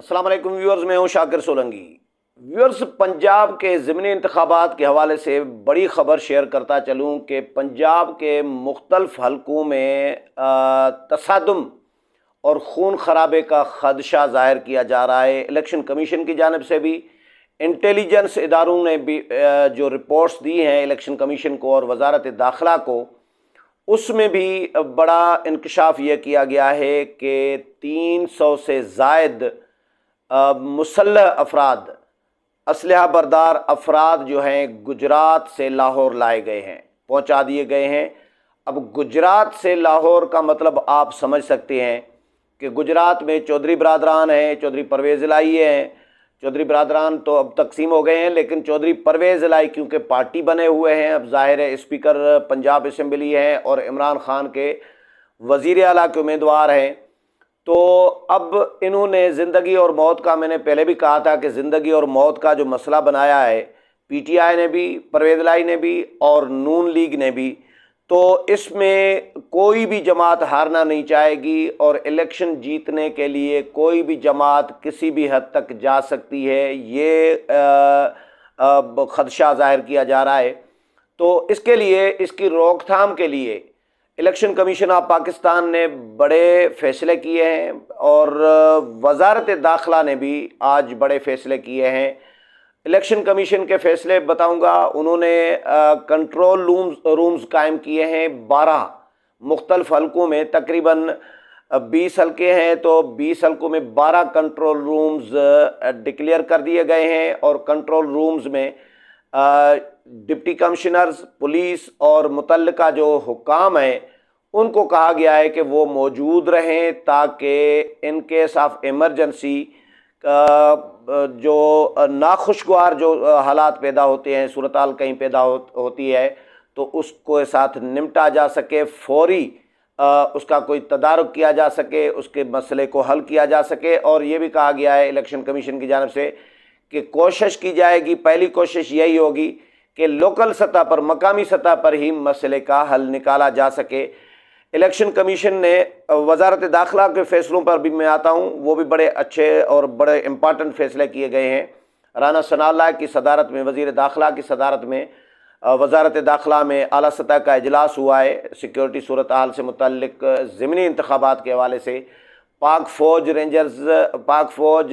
अस्सलाम वालेकुम व्यूअर्स, मैं हूं शाकिर सोलंकी। व्यूअर्स, पंजाब के ज़िमनी इंतखाबात के हवाले से बड़ी ख़बर शेयर करता चलूं कि पंजाब के मुख्तलिफ हलकों में तसादुम और खून खराबे का खदशा ज़ाहिर किया जा रहा है। इलेक्शन कमीशन की जानिब से भी, इंटेलिजेंस इदारों ने भी जो रिपोर्ट्स दी हैं इलेक्शन कमीशन को और वजारत दाखिला को, उसमें भी बड़ा इंकशाफ यह किया गया है कि 300 से ज़ायद मुसल्लह अफराद, असलहा बरदार अफराद जो हैं गुजरात से लाहौर लाए गए हैं, पहुंचा दिए गए हैं। अब गुजरात से लाहौर का मतलब आप समझ सकते हैं कि गुजरात में चौधरी बरादरान हैं, चौधरी परवेज़ इलाही हैं। चौधरी बरादरान तो अब तकसीम हो गए हैं, लेकिन चौधरी परवेज़ इलाही क्योंकि पार्टी बने हुए हैं, अब ज़ाहिर है स्पीकर पंजाब असम्बली हैं और इमरान खान के वज़ीर आला के उम्मीदवार हैं। तो अब इन्होंने ज़िंदगी और मौत का, मैंने पहले भी कहा था कि ज़िंदगी और मौत का जो मसला बनाया है पीटीआई ने भी, परवेज़ इलाही ने भी और नून लीग ने भी, तो इसमें कोई भी जमात हारना नहीं चाहेगी और इलेक्शन जीतने के लिए कोई भी जमात किसी भी हद तक जा सकती है, ये खदशा ज़ाहिर किया जा रहा है। तो इसके लिए, इसकी रोकथाम के लिए इलेक्शन कमीशन ऑफ पाकिस्तान ने बड़े फ़ैसले किए हैं और वजारत दाखिला ने भी आज बड़े फ़ैसले किए हैं। इलेक्शन कमीशन के फ़ैसले बताऊंगा। उन्होंने कंट्रोल रूम्स कायम किए हैं 12 मुख्तलिफ हलकों में। तकरीबन 20 हलके हैं, तो 20 हलकों में 12 कंट्रोल रूम्स डिक्लेयर कर दिए गए हैं और कंट्रोल रूम्स में डिप्टी कमिश्नर्स, पुलिस और मुतल्लिका जो हुकाम हैं उनको कहा गया है कि वो मौजूद रहें ताकि इन केस ऑफ इमरजेंसी जो नाखुशगवार जो हालात पैदा होते हैं, सूरत हाल कहीं पैदा होती है, तो उसको साथ निपटा जा सके, फौरी उसका कोई तदारुक किया जा सके, उसके मसले को हल किया जा सके। और ये भी कहा गया है इलेक्शन कमीशन की जानिब से कि कोशिश की जाएगी, पहली कोशिश यही होगी कि लोकल सतह पर, मकामी सतह पर ही मसले का हल निकाला जा सके। इलेक्शन कमीशन ने वजारत दाखिला के फ़ैसलों पर भी मैं आता हूँ, वो भी बड़े अच्छे और बड़े इम्पॉर्टेंट फ़ैसले किए गए हैं। राना सनाउल्लाह की सदारत में, वज़ीर दाखिला की सदारत में वजारत दाखिला में आला सतह का इजलास हुआ है सिक्योरिटी सूरत हाल से मुतल्लिक ज़िमनी इंतखाबात के हवाले से। पाक फ़ौज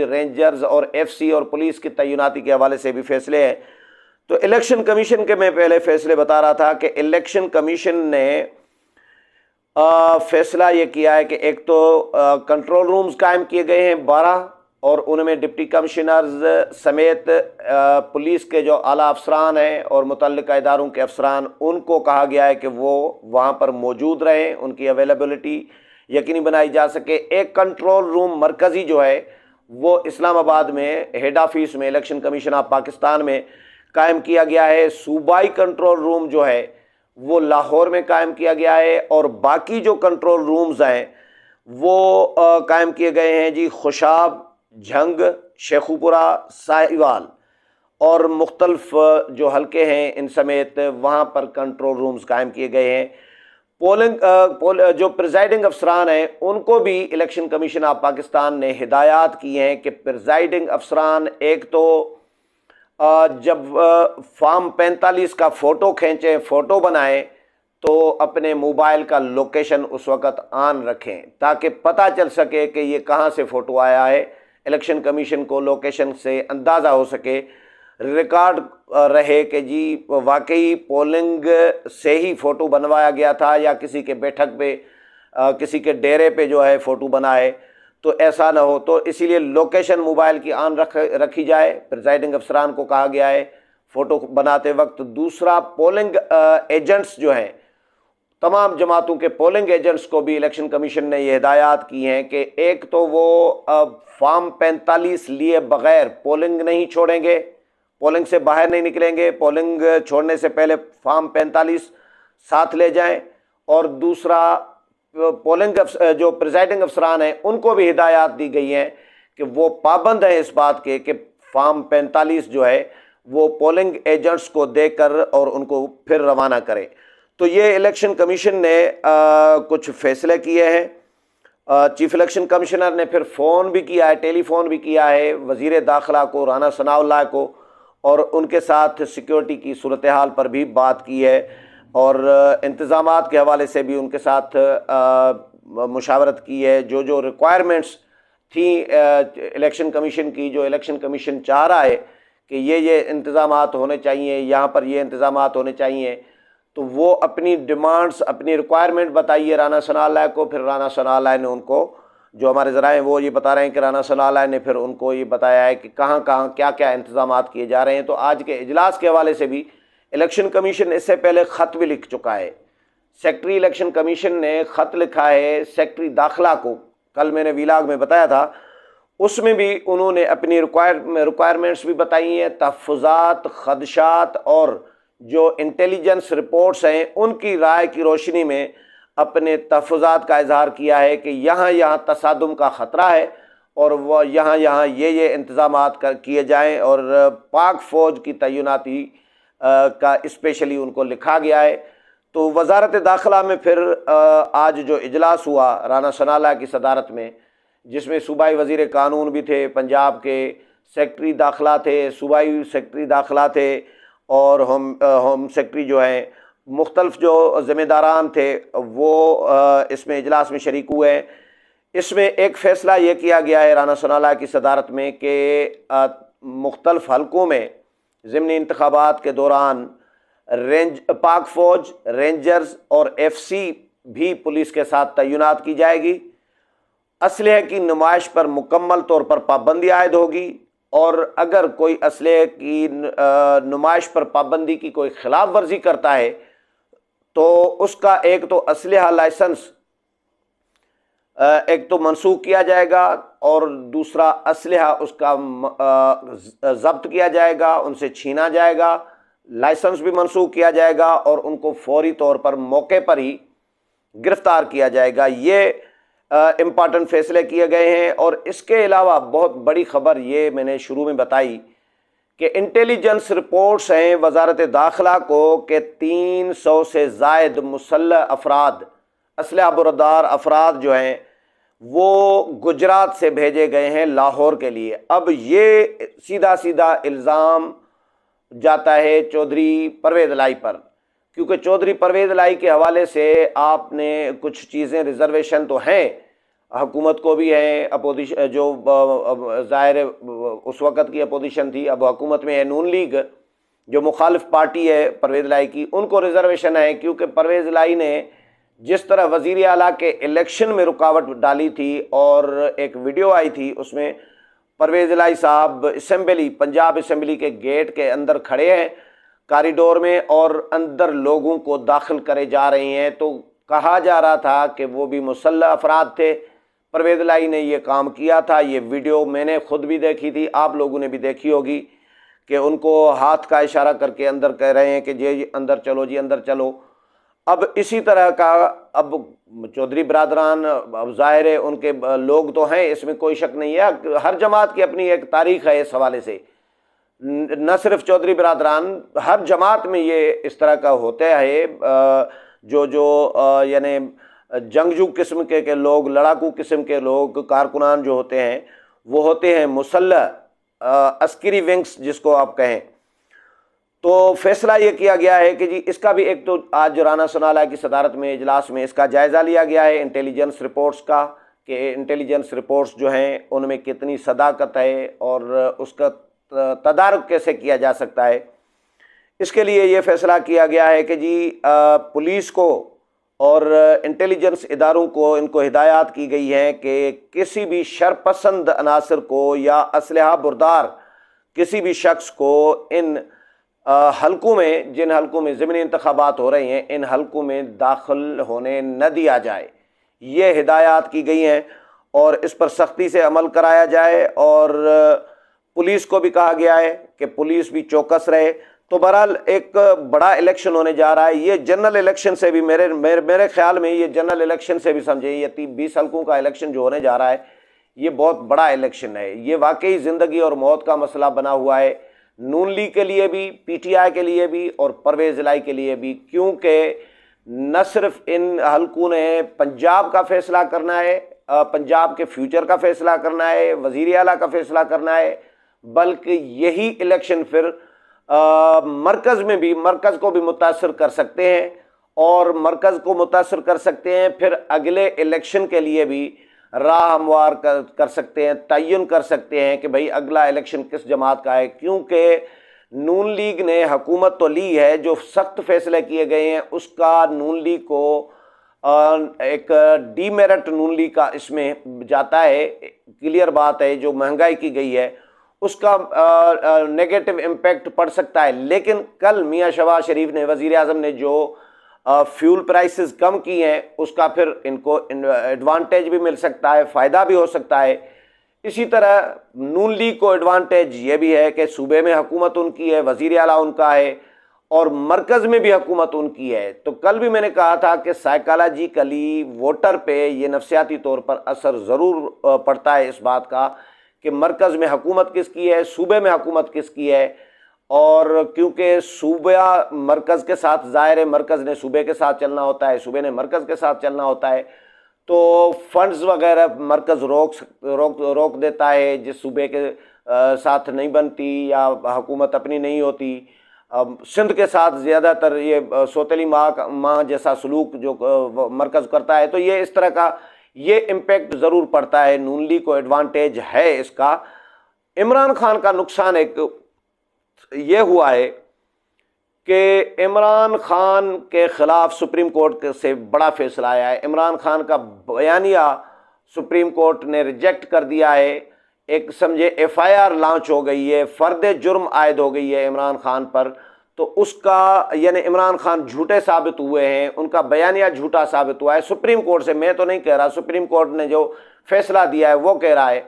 रेंजर्स और एफसी और पुलिस की तैनाती के हवाले से भी फ़ैसले हैं। तो इलेक्शन कमीशन के मैं पहले फ़ैसले बता रहा था कि इलेक्शन कमीशन ने फ़ैसला ये किया है कि एक तो कंट्रोल रूम्स कायम किए गए हैं 12 और उनमें डिप्टी कमिश्नर्स समेत पुलिस के जो आला अफसरान हैं और मुतल्लिका इदारों के अफसरान, उनको कहा गया है कि वो वहाँ पर मौजूद रहें, उनकी अवेलेबिलिटी यकीनी बनाई जा सके। एक कंट्रोल रूम मरकज़ी जो है वो इस्लामाबाद में हेड ऑफिस में इलेक्शन कमीशन ऑफ पाकिस्तान में कायम किया गया है। सूबाई कंट्रोल रूम जो है वो लाहौर में कायम किया गया है और बाकी जो कंट्रोल रूम्स हैं वो कायम किए गए हैं जी खुशाब, झंग, शेखुपुरा, साहिवाल और मुख्तलिफ जो हलके हैं इन समेत वहाँ पर कंट्रोल रूम्स कायम किए गए हैं। जो प्रिजाइडिंग अफसरान हैं उनको भी इलेक्शन कमीशन ऑफ पाकिस्तान ने हिदायत की हैं कि प्रिजाइडिंग अफसरान एक तो जब फॉर्म 45 का फ़ोटो खींचें, फ़ोटो बनाएं, तो अपने मोबाइल का लोकेशन उस वक़्त ऑन रखें ताकि पता चल सके कि ये कहाँ से फ़ोटो आया है। इलेक्शन कमीशन को लोकेशन से अंदाज़ा हो सके, रिकॉर्ड रहे कि जी वाकई पोलिंग से ही फ़ोटो बनवाया गया था या किसी के बैठक पे, किसी के डेरे पे जो है फ़ोटो बना है, तो ऐसा ना हो। तो इसीलिए लोकेशन मोबाइल की ऑन रखी जाए। प्रिजाइडिंग अफसरान को कहा गया है फ़ोटो बनाते वक्त। दूसरा, पोलिंग एजेंट्स जो हैं, तमाम जमातों के पोलिंग एजेंट्स को भी इलेक्शन कमीशन ने ये हिदायत की हैं कि एक तो वो फॉर्म 45 लिए बग़ैर पोलिंग नहीं छोड़ेंगे, पोलिंग से बाहर नहीं निकलेंगे, पोलिंग छोड़ने से पहले फॉर्म 45 साथ ले जाएं। और दूसरा, पोलिंग जो प्रिजाइडिंग अफसरान हैं उनको भी हिदायत दी गई हैं कि वो पाबंद हैं इस बात के कि फॉर्म 45 जो है वो पोलिंग एजेंट्स को देकर और उनको फिर रवाना करें। तो ये इलेक्शन कमीशन ने कुछ फ़ैसले किए हैं चीफ इलेक्शन कमिश्नर ने फिर फ़ोन भी किया है, टेलीफोन भी किया है वज़ीर दाखिला को, राना सनाउल्लाह को, और उनके साथ सिक्योरिटी की सूरत हाल पर भी बात की है और इंतज़ामात के हवाले से भी उनके साथ मुशावरत की है। जो जो रिक्वायरमेंट्स थी इलेक्शन कमीशन की, जो इलेक्शन कमीशन चाह रहा है कि ये इंतज़ामात होने चाहिए, यहाँ पर ये इंतज़ामात होने चाहिए, तो वो अपनी डिमांड्स, अपनी रिक्वायरमेंट बताइए राना सनाउल्लाह को। फिर राना सनाउल्लाह ने उनको, जो हमारे ज़राए हैं वो ये बता रहे हैं कि राना सनाउल्लाह ने फिर उनको ये बताया है कि कहाँ कहाँ क्या क्या इंतज़ामात किए जा रहे हैं। तो आज के इजलास के हवाले से भी इलेक्शन कमीशन इससे पहले ख़त भी लिख चुका है। सेक्रेटरी इलेक्शन कमीशन ने ख़त लिखा है सेक्रेटरी दाखिला को, कल मैंने वीलाग में बताया था, उसमें भी उन्होंने अपनी रिक्वायरमेंट्स भी बताई हैं, तहफ़्फ़ुज़ात, ख़दशात और जो इंटेलिजेंस रिपोर्ट्स हैं उनकी राय की रोशनी में अपने तहफ़्फ़ुज़ात का इजहार किया है कि यहाँ यहाँ तसादुम का ख़तरा है और वह यहाँ यहाँ ये इंतज़ामात किए जाएँ। और पाक फ़ौज की तैनाती का स्पेशली उनको लिखा गया है। तो वज़ारत दाखिला में फिर आज जो इजलास हुआ राना सनाउल्लाह की सदारत में, जिसमें सूबाई वज़ीर कानून भी थे, पंजाब के सेक्रेटरी दाखिला थे, सूबाई सेक्रेटरी दाखिला थे और होम सेक्रेटरी जो हैं, मुख्तलिफ जो ज़िम्मेदारान थे वो इसमें इजलास में शरीक हुए हैं। इसमें एक फ़ैसला ये किया गया है राना सनाउल्लाह की सदारत में कि मुख्तलिफ हलकों में ज़िमनी इंतखाबात के दौरान पाक फ़ौज, रेंजर्स और FC भी पुलिस के साथ तैनात की जाएगी। असलहे की नुमाइश पर मुकम्मल तौर पर पाबंदी आयद होगी और अगर कोई असलहे की नुमाइश पर पाबंदी की कोई खिलाफ वर्जी करता है तो उसका एक तो असलहा लाइसेंस एक तो मनसूख किया जाएगा और दूसरा असलहा उसका ज़ब्त किया जाएगा, उनसे छीना जाएगा, लाइसेंस भी मनसूख किया जाएगा और उनको फौरी तौर पर मौके पर ही गिरफ्तार किया जाएगा। ये इम्पॉर्टेंट फैसले किए गए हैं। और इसके अलावा बहुत बड़ी खबर ये मैंने शुरू में बताई कि इंटेलिजेंस रिपोर्ट्स हैं वज़ारत दाखिला को कि 300 से ज़ायद मुसल्लह अफराद, असलहा बरदार अफराद जो हैं वो गुजरात से भेजे गए हैं लाहौर के लिए। अब ये सीधा सीधा इल्ज़ाम जाता है चौधरी परवेज़ इलाही पर, क्योंकि चौधरी परवेज़ इलाही के हवाले से आपने कुछ चीज़ें, रिजर्वेशन तो हैं, हुकूमत को भी है, अपोजिशन जो ज़ाहिर उस वक़्त की अपोजिशन थी, अब हुकूमत में है नून लीग जो मुखालिफ पार्टी है परवेज़ इलाही की, उनको रिजर्वेशन है। क्योंकि परवेज़ इलाही ने जिस तरह वज़ीर आला के इलेक्शन में रुकावट डाली थी और एक वीडियो आई थी उसमें परवेज़ इलाही साहब असम्बली, पंजाब असम्बली के गेट के अंदर खड़े हैं कॉरिडोर में और अंदर लोगों को दाखिल करे जा रहे हैं, तो कहा जा रहा था कि वो भी मुसल्लह अफराद थे। परवेज़ इलाही ने ये काम किया था। ये वीडियो मैंने खुद भी देखी थी, आप लोगों ने भी देखी होगी कि उनको हाथ का इशारा करके अंदर कह रहे हैं कि जी अंदर चलो, जी अंदर चलो। अब इसी तरह का अब चौधरी बरादरान, अब ज़ाहिर है उनके लोग तो हैं, इसमें कोई शक नहीं है, हर जमात की अपनी एक तारीख़ है इस हवाले से, न सिर्फ चौधरी बरादरान, हर जमात में ये इस तरह का होता है। जो यानी जंगजू किस्म के लोग, लड़ाकू किस्म के लोग, कारकुनान जो होते हैं वो होते हैं मुसल्लह अस्करी विंग्स जिसको आप कहें। तो फैसला ये किया गया है कि जी इसका भी एक तो आज राना सनाउल्लाह की सदारत में इजलास में इसका जायज़ा लिया गया है इंटेलिजेंस रिपोर्ट्स का, कि इंटेलिजेंस रिपोर्ट्स जो हैं उनमें कितनी सदाकत है और उसका तदारुक कैसे किया जा सकता है। इसके लिए ये फैसला किया गया है कि जी पुलिस को और इंटेलिजेंस इदारों को इनको हिदायत की गई है कि किसी भी शरपसंद अनासर को या असलहा बरदार किसी भी शख्स को इन हलकों में, जिन हलकों में ज़िमनी इंतखाबात हो रहे हैं, इन हलकों में दाखिल होने न दिया जाए। ये हिदायत की गई हैं और इस पर सख्ती से अमल कराया जाए। और पुलिस को भी कहा गया है कि पुलिस भी चौकस रहे। तो बहरहाल एक बड़ा इलेक्शन होने जा रहा है। ये जनरल इलेक्शन से भी मेरे ख्याल में ये जनरल इलेक्शन से भी समझे, ये 20 हलकों का इलेक्शन जो होने जा रहा है ये बहुत बड़ा इलेक्शन है। ये वाकई ज़िंदगी और मौत का मसला बना हुआ है, नून लीग के लिए भी, PTI के लिए भी और परवेज़ इलाही के लिए भी, क्योंकि न सिर्फ इन हलकों ने पंजाब का फैसला करना है, पंजाब के फ्यूचर का फैसला करना है, वज़ीर आला का फैसला करना है, बल्कि यही इलेक्शन फिर मरकज़ को भी मुतासर कर सकते हैं और मरकज़ को मुतासर कर सकते हैं, फिर अगले इलेक्शन के लिए भी राह हमवार कर सकते हैं, तयन कर सकते हैं कि भाई अगला इलेक्शन किस जमात का है। क्योंकि नून लीग ने हुकूमत तो ली है, जो सख्त फैसले किए गए हैं उसका नून लीग को एक डीमेरिट नून लीग का इसमें जाता है। क्लियर बात है, जो महंगाई की गई है उसका नेगेटिव इम्पैक्ट पड़ सकता है। लेकिन कल मियां शहबाज शरीफ ने, वज़ीर आज़म ने जो फ्यूल प्राइसेस कम की हैं उसका फिर इनको एडवांटेज भी मिल सकता है, फ़ायदा भी हो सकता है। इसी तरह नून लीग को एडवांटेज ये भी है कि सूबे में हुकूमत उनकी है, वज़ीर आला उनका है और मरकज़ में भी हुकूमत उनकी है। तो कल भी मैंने कहा था कि साइकोलॉजिकली वोटर पे ये नफसियाती तौर पर असर ज़रूर पड़ता है इस बात का कि मरकज़ में हुकूमत किसकी है, सूबे में हुकूमत किसकी है। और क्योंकि सूबा मरकज़ के साथ, ज़ाहिर है मरकज़ ने सूबे के साथ चलना होता है, सूबे ने मरकज़ के साथ चलना होता है, तो फंड्स वगैरह मरकज़ रोक देता है जिस सूबे के साथ नहीं बनती या हुकूमत अपनी नहीं होती। सिंध के साथ ज़्यादातर ये सौतेली माँ जैसा सलूक जो मरकज़ करता है, तो ये इस तरह का ये इम्पेक्ट ज़रूर पड़ता है। नून लीग को एडवांटेज है इसका। इमरान खान का नुकसान एक ये हुआ है कि इमरान खान के ख़िलाफ़ सुप्रीम कोर्ट से बड़ा फैसला आया है। इमरान खान का बयानिया सुप्रीम कोर्ट ने रिजेक्ट कर दिया है। एक समझे FIR लॉन्च हो गई है, फ़र्द जुर्म आयद हो गई है इमरान खान पर। तो उसका यानी इमरान खान झूठे साबित हुए हैं, उनका बयानिया झूठा साबित हुआ है सुप्रीम कोर्ट से। मैं तो नहीं कह रहा, सुप्रीम कोर्ट ने जो फैसला दिया है वो कह रहा है।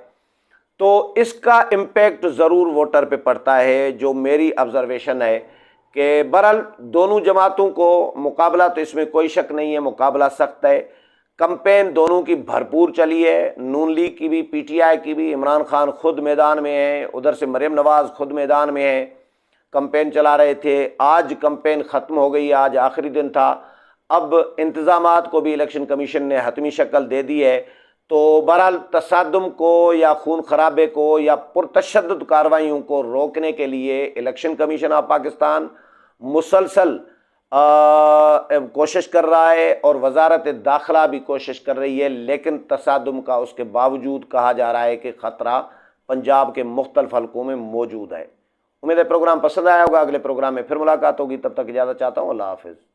तो इसका इम्पेक्ट ज़रूर वोटर पे पड़ता है, जो मेरी ऑब्जर्वेशन है कि बहरहाल दोनों जमातों को मुकाबला, तो इसमें कोई शक नहीं है, मुकाबला सख्त है। कैंपेन दोनों की भरपूर चली है, नून लीग की भी, PTI की भी। इमरान खान खुद मैदान में है, उधर से मरियम नवाज़ खुद मैदान में है, कैंपेन चला रहे थे। आज कैंपेन ख़त्म हो गई, आज आखिरी दिन था। अब इंतज़ामात को भी इलेक्शन कमीशन ने हतमी शक्ल दे दी है। तो बहरहाल तसादुम को या खून खराबे को या पुरतशद्दुद कार्रवाइयों को रोकने के लिए इलेक्शन कमीशन ऑफ पाकिस्तान मुसलसल कोशिश कर रहा है और वजारत दाखिला भी कोशिश कर रही है। लेकिन तसादुम का उसके बावजूद कहा जा रहा है कि ख़तरा पंजाब के मुख्तलिफ हलकों में मौजूद है। उम्मीद है प्रोग्राम पसंद आया होगा। अगले प्रोग्राम में फिर मुलाकात होगी, तब तक इजाज़त चाहता हूँ। अल्लाह हाफ़िज़।